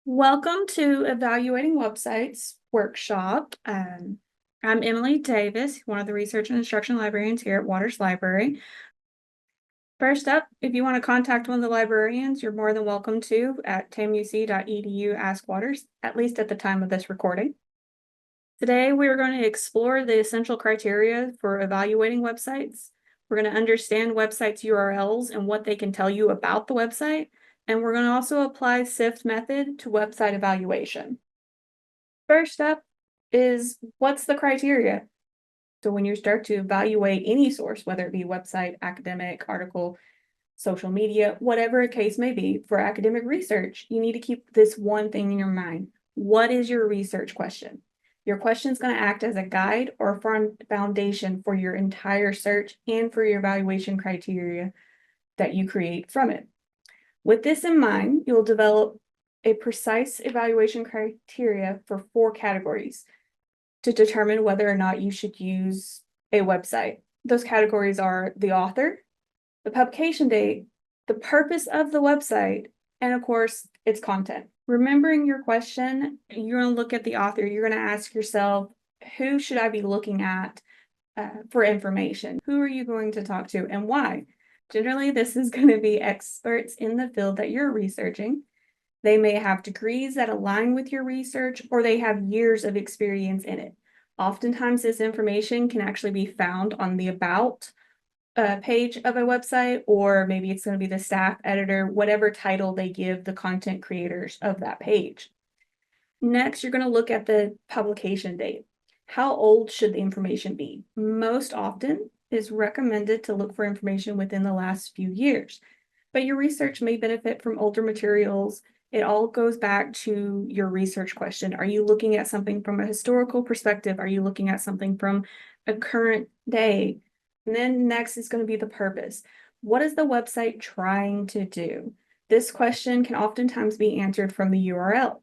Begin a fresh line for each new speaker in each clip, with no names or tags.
Welcome to Evaluating Websites workshop. I'm Emily Davis, one of the research and instruction librarians here at Waters Library. First up, if you want to contact one of the librarians, you're more than welcome to at tamuc.edu Ask Waters, at least at the time of this recording. Today, we're going to explore the essential criteria for evaluating websites. We're going to understand websites' URLs and what they can tell you about the website. And we're going to also apply SIFT method to website evaluation. First up is what's the criteria? So when you start to evaluate any source, whether it be website, academic, article, social media, whatever a case may be, for academic research, you need to keep this one thing in your mind. What is your research question? Your question is going to act as a guide or foundation for your entire search and for your evaluation criteria that you create from it. With this in mind, you'll develop a precise evaluation criteria for 4 categories to determine whether or not you should use a website. Those categories are the author, the publication date, the purpose of the website, and of course, its content. Remembering your question, you're going to look at the author. You're going to ask yourself, who should I be looking at for information? Who are you going to talk to and why? Generally, this is going to be experts in the field that you're researching. They may have degrees that align with your research, or they have years of experience in it. Oftentimes, this information can actually be found on the About page of a website, or maybe it's going to be the staff editor, whatever title they give the content creators of that page. Next, you're going to look at the publication date. How old should the information be? Most often, it's recommended to look for information within the last few years, but your research may benefit from older materials. It all goes back to your research question. Are you looking at something from a historical perspective? Are you looking at something from a current day? And then next is going to be the purpose. What is the website trying to do? This question can oftentimes be answered from the URL,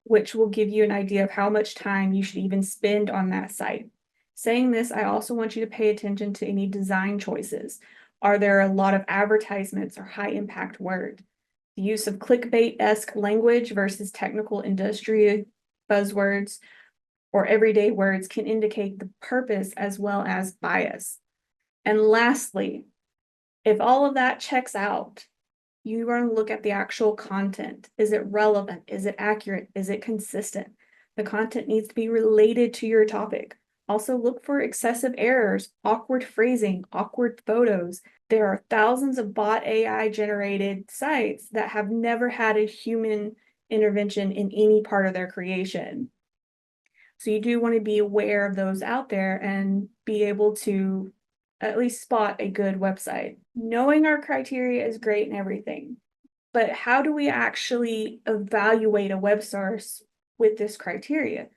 which will give you an idea of how much time you should even spend on that site. Saying this, I also want you to pay attention to any design choices. Are there a lot of advertisements or high impact words? The use of clickbait-esque language versus technical industry buzzwords or everyday words can indicate the purpose as well as bias. And lastly, if all of that checks out, you want to look at the actual content. Is it relevant? Is it accurate? Is it consistent? The content needs to be related to your topic. Also, look for excessive errors, awkward phrasing, awkward photos. There are thousands of bot AI generated sites that have never had a human intervention in any part of their creation. So you do want to be aware of those out there and be able to at least spot a good website. Knowing our criteria is great and everything, but how do we actually evaluate a web source with this criteria?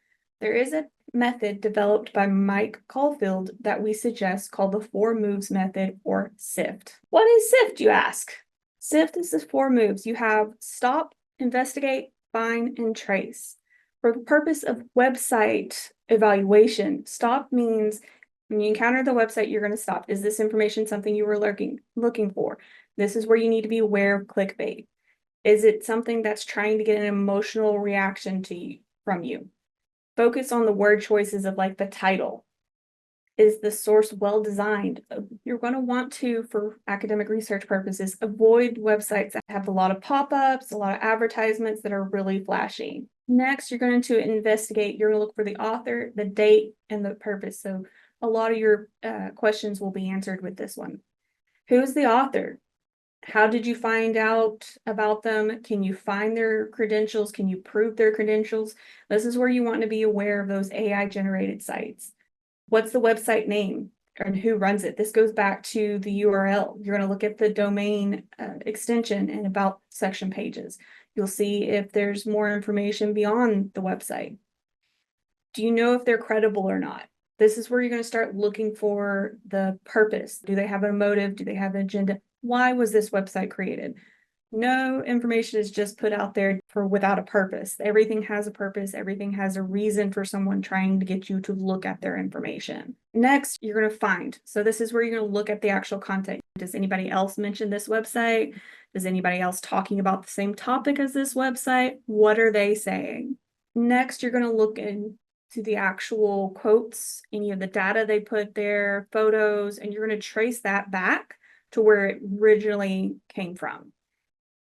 There is a method developed by Mike Caulfield that we suggest called the 4 moves method, or SIFT. What is SIFT, you ask? SIFT is the 4 moves. You have stop, investigate, find, and trace. For the purpose of website evaluation, stop means when you encounter the website, you're going to stop. Is this information something you were looking for? This is where you need to be aware of clickbait. Is it something that's trying to get an emotional reaction from you? Focus on the word choices of like the title. Is the source well designed? You're going to want to, for academic research purposes, avoid websites that have a lot of pop-ups, a lot of advertisements that are really flashy. Next, you're going to investigate. You're going to look for the author, the date, and the purpose. So a lot of your questions will be answered with this one. Who's the author? How did you find out about them? Can you find their credentials? Can you prove their credentials? This is where you want to be aware of those AI generated sites. What's the website name and who runs it? This goes back to the URL. You're going to look at the domain extension and about section pages. You'll see if there's more information beyond the website. Do you know if they're credible or not? This is where you're going to start looking for the purpose. Do they have a motive? Do they have an agenda? Why was this website created? No information is just put out there without a purpose. Everything has a purpose. Everything has a reason for someone trying to get you to look at their information. Next, you're going to find. So this is where you're going to look at the actual content. Does anybody else mention this website? Is anybody else talking about the same topic as this website? What are they saying? Next, you're going to look into the actual quotes, any of the data they put there, photos, and you're going to trace that back to where it originally came from.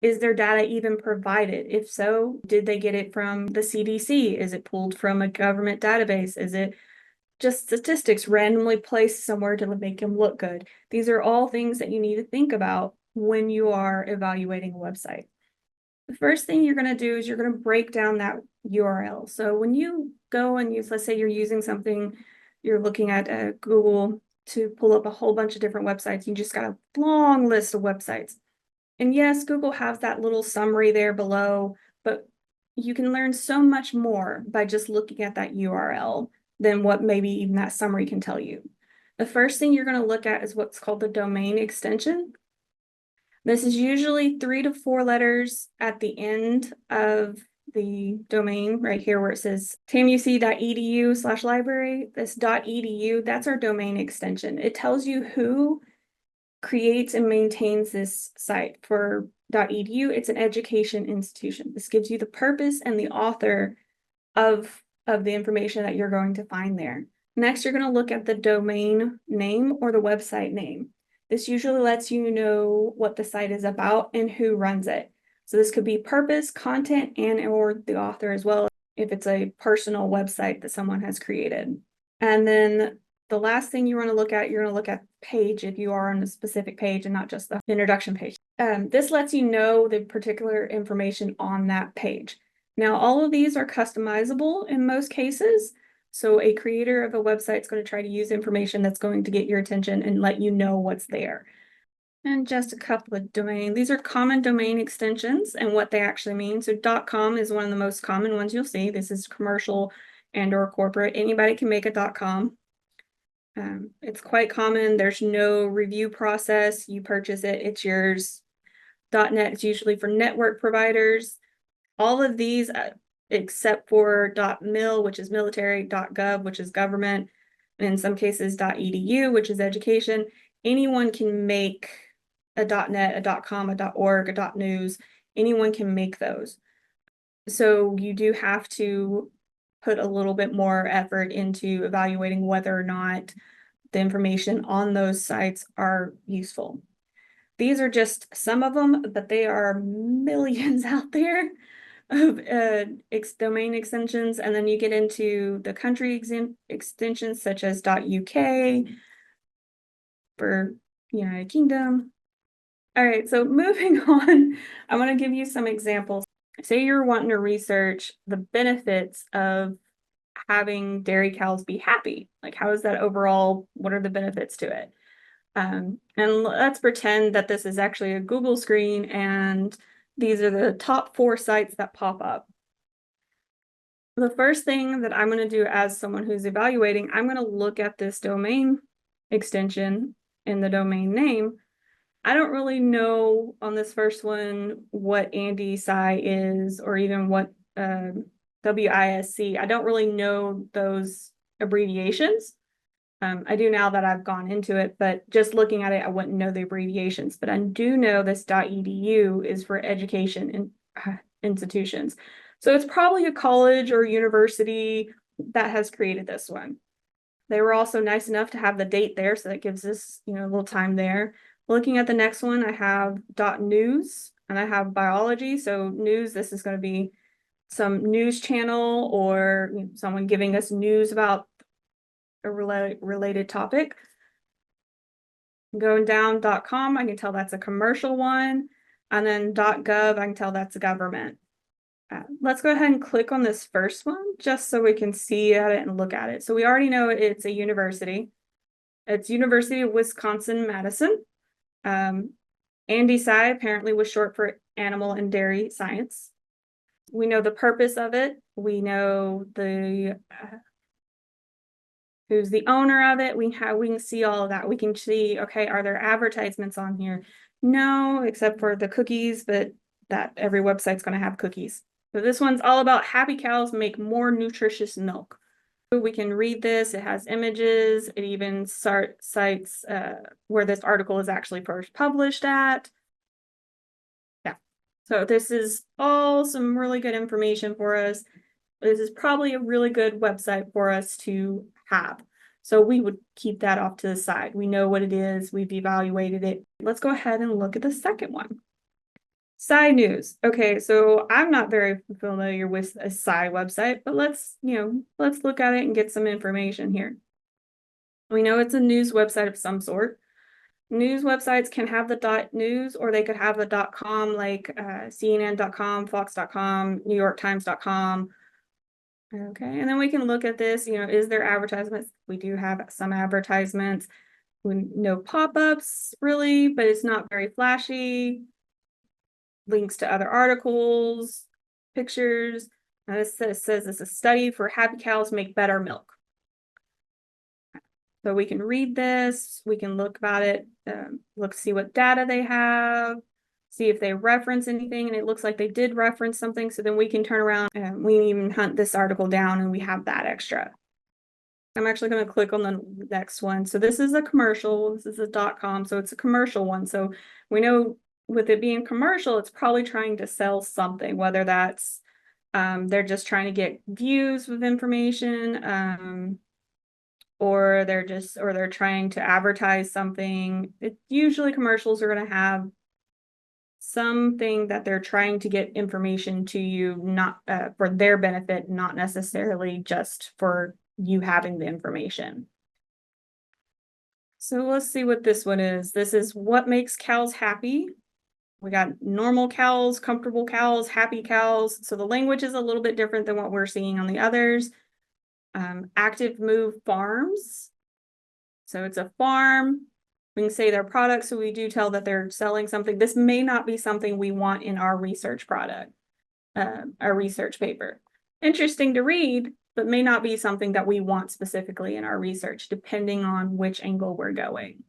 Is their data even provided? If so, did they get it from the CDC? Is it pulled from a government database? Is it just statistics randomly placed somewhere to make them look good? These are all things that you need to think about when you are evaluating a website. The first thing you're going to do is you're going to break down that URL. So when you go and use, let's say you're using something, you're looking at Google to pull up a whole bunch of different websites. You just got a long list of websites. And yes, Google has that little summary there below, but you can learn so much more by just looking at that URL than what maybe even that summary can tell you. The first thing you're going to look at is what's called the domain extension. This is usually 3 to 4 letters at the end of the domain right here where it says tamuc.edu/library. This .edu, that's our domain extension. It tells you who creates and maintains this site. For .edu, it's an education institution. This gives you the purpose and the author of the information that you're going to find there. Next, you're going to look at the domain name or the website name. This usually lets you know what the site is about and who runs it. So this could be purpose, content, and or the author as well, if it's a personal website that someone has created. And then the last thing you want to look at, you're going to look at page if you are on a specific page and not just the introduction page. This lets you know the particular information on that page. Now, all of these are customizable in most cases. So a creator of a website is going to try to use information that's going to get your attention and let you know what's there. And just a couple of domain. These are common domain extensions and what they actually mean. So .com is one of the most common ones you'll see. This is commercial and or corporate. Anybody can make a .com. It's quite common. There's no review process. You purchase it, it's yours. .net is usually for network providers. All of these, except for .mil, which is military, .gov, which is government, and in some cases .edu, which is education. Anyone can make a .net, a .com, a .org, a .news. Anyone can make those. So you do have to put a little bit more effort into evaluating whether or not the information on those sites are useful. These are just some of them, but they are millions out there of domain extensions. And then you get into the country extensions such as .uk for United Kingdom. All right, so moving on, I want to give you some examples. Say you're wanting to research the benefits of having dairy cows be happy. Like, how is that overall? What are the benefits to it? And let's pretend that this is actually a Google screen and these are the top 4 sites that pop up. The first thing that I'm going to do as someone who's evaluating, I'm going to look at this domain extension in the domain name. I don't really know on this first one what ANDI is or even what WISC. I don't really know those abbreviations. I do now that I've gone into it, but just looking at it, I wouldn't know the abbreviations. But I do know this .edu is for education institutions. So it's probably a college or university that has created this one. They were also nice enough to have the date there, so that gives us, a little time there. Looking at the next one, I have .news and I have biology. So news, this is going to be some news channel or someone giving us news about a related topic. Going down .com, I can tell that's a commercial one. And then .gov, I can tell that's a government. Let's go ahead and click on this first one just so we can see at it and look at it. So we already know it's a university. It's University of Wisconsin-Madison. ANDSI apparently was short for Animal and Dairy Science. We know the purpose of it. We know the who's the owner of it. We can see all of that. We can see, okay, are there advertisements on here? No, except for the cookies, but that every website's going to have cookies. So this one's all about happy cows make more nutritious milk. We can read this. It has images. It even cites where this article is actually first published at. So this is all some really good information for us. This is probably a really good website for us to have. So we would keep that off to the side. We know what it is. We've evaluated it. Let's go ahead and look at the second one. Sci News. Okay, so I'm not very familiar with a Sci website, but let's look at it and get some information here. We know it's a news website of some sort. News websites can have the .news or they could have the .com, like CNN.com, Fox.com, NewYorkTimes.com. Okay, and then we can look at this, is there advertisements? We do have some advertisements. No pop-ups really, but it's not very flashy. Links to other articles, pictures. Now this says it's a study for happy cows make better milk. So we can read this, we can look about it, see what data they have, see if they reference anything, and it looks like they did reference something, so then we can turn around and we can even hunt this article down and we have that extra. I'm actually going to click on the next one. So this is a commercial, this is a .com, so it's a commercial one. So we know with it being commercial, it's probably trying to sell something, whether that's they're just trying to get views with information, or they're trying to advertise something. Usually commercials are going to have something that they're trying to get information to you, not for their benefit, not necessarily just for you having the information. So let's see what this one is. This is what makes cows happy. We got normal cows, comfortable cows, happy cows. So the language is a little bit different than what we're seeing on the others. Active Move Farms. So it's a farm. We can say their products, so we do tell that they're selling something. This may not be something we want in our research product, our research paper. Interesting to read, but may not be something that we want specifically in our research, depending on which angle we're going.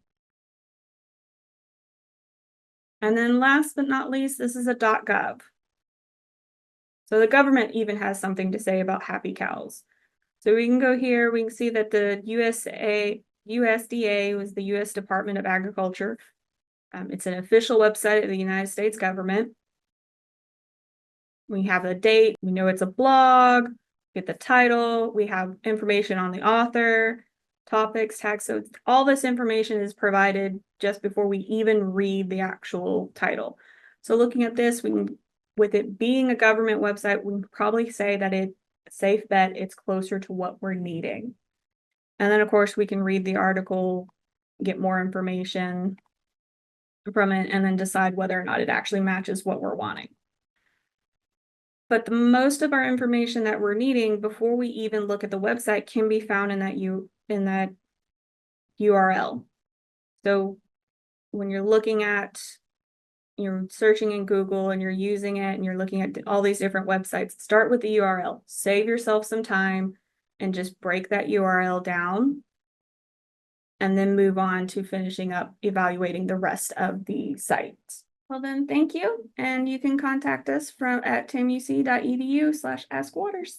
And then last but not least, this is a .gov. So the government even has something to say about happy cows. So we can go here, we can see that the USDA was the U.S. Department of Agriculture. It's an official website of the United States government. We have a date, we know it's a blog, get the title, we have information on the author, topics, tags. So all this information is provided just before we even read the actual title. So looking at this, with it being a government website, we can probably say that it's a safe bet, it's closer to what we're needing. And then of course we can read the article, get more information from it, and then decide whether or not it actually matches what we're wanting. But the most of our information that we're needing before we even look at the website can be found in that URL. So when you're you're searching in Google and you're using it and you're looking at all these different websites, start with the URL, save yourself some time and just break that URL down and then move on to finishing up evaluating the rest of the sites. Well then, thank you. And you can contact us at tamuc.edu/askwaters.